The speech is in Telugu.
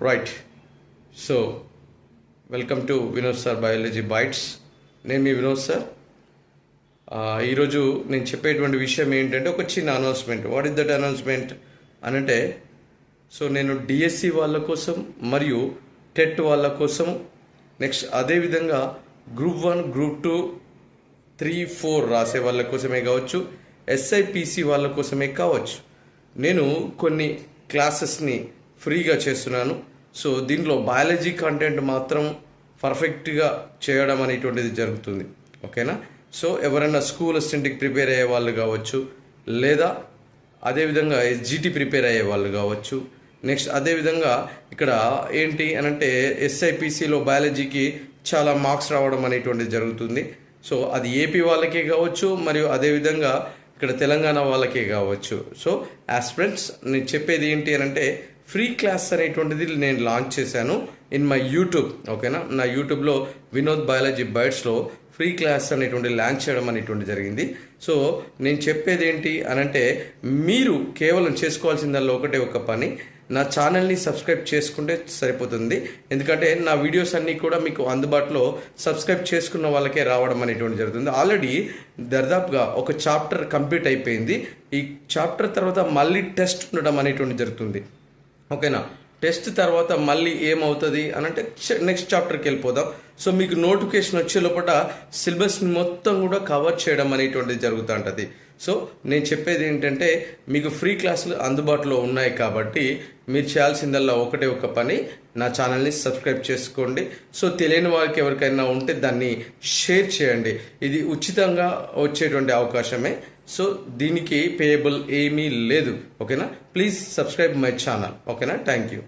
Right. So welcome to Vinod sir biology bites. నేను మీ వినోద్ సార్. ఈరోజు నేను చెప్పేటువంటి విషయం ఏంటంటే ఒక చిన్న announcement. What is that announcement అనంటే, సో నేను డిఎస్సి వాళ్ళ కోసం మరియు టెట్ వాళ్ళ కోసం, నెక్స్ట్ అదేవిధంగా గ్రూప్ 1, గ్రూప్ 2, 3, 4 రాసే వాళ్ళ కోసమే కావచ్చు, ఎస్ఐపిసి వాళ్ళ కోసమే కావచ్చు, నేను కొన్ని క్లాసెస్ని ఫ్రీగా చేస్తున్నాను. సో దీంట్లో బయాలజీ కంటెంట్ మాత్రం పర్ఫెక్ట్గా చేయడం అనేటువంటిది జరుగుతుంది. ఓకేనా? సో ఎవరైనా స్కూల్ అసిస్టెంట్కి ప్రిపేర్ అయ్యే వాళ్ళు కావచ్చు, లేదా అదేవిధంగా ఎస్జిటి ప్రిపేర్ అయ్యే వాళ్ళు కావచ్చు, నెక్స్ట్ అదేవిధంగా ఇక్కడ ఏంటి అనంటే ఎస్ఐపిసిలో బయాలజీకి చాలా మార్క్స్ రావడం అనేటువంటిది జరుగుతుంది. సో అది ఏపీ వాళ్ళకే కావచ్చు, మరియు అదేవిధంగా ఇక్కడ తెలంగాణ వాళ్ళకే కావచ్చు. సో ఆస్పిరెంట్స్, నేను చెప్పేది ఏంటి అనంటే ఫ్రీ క్లాస్ అనేటువంటిది నేను లాంచ్ చేశాను ఇన్ మై యూట్యూబ్. ఓకేనా? నా యూట్యూబ్లో వినోద్ బయాలజీ బైట్స్లో ఫ్రీ క్లాస్ అనేటువంటి లాంచ్ చేయడం అనేటువంటి జరిగింది. సో నేను చెప్పేది ఏంటి అనంటే, మీరు కేవలం చేసుకోవాల్సిందల్లా ఒకటే ఒక పని, నా ఛానల్ని సబ్స్క్రైబ్ చేసుకుంటే సరిపోతుంది. ఎందుకంటే నా వీడియోస్ అన్నీ కూడా మీకు అందుబాటులో సబ్స్క్రైబ్ చేసుకున్న వాళ్ళకే రావడం అనేటువంటి జరుగుతుంది. ఆల్రెడీ దాదాపుగా ఒక చాప్టర్ కంప్లీట్ అయిపోయింది. ఈ చాప్టర్ తర్వాత మళ్ళీ టెస్ట్ ఉండడం అనేటువంటి జరుగుతుంది. ఓకేనా? టెస్ట్ తర్వాత మళ్ళీ ఏమవుతుంది అనంటే నెక్స్ట్ చాప్టర్కి వెళ్ళిపోదాం. సో మీకు నోటిఫికేషన్ వచ్చే లోపల సిలబస్ని మొత్తం కూడా కవర్ చేయడం అనేటువంటిది జరుగుతూ ఉంటుంది. సో నేను చెప్పేది ఏంటంటే, మీకు ఫ్రీ క్లాసులు అందుబాటులో ఉన్నాయి కాబట్టి మీరు చేయాల్సిందల్లా ఒకటే ఒక పని, నా ఛానల్ని సబ్స్క్రైబ్ చేసుకోండి. సో తెలియని వారికి ఎవరికైనా ఉంటే దాన్ని షేర్ చేయండి. ఇది ఉచితంగా వచ్చేటువంటి అవకాశమే. సో దీనికి పేయబుల్ ఏమీ లేదు. ఓకేనా? Please subscribe my channel. ఓకేనా? Thank you.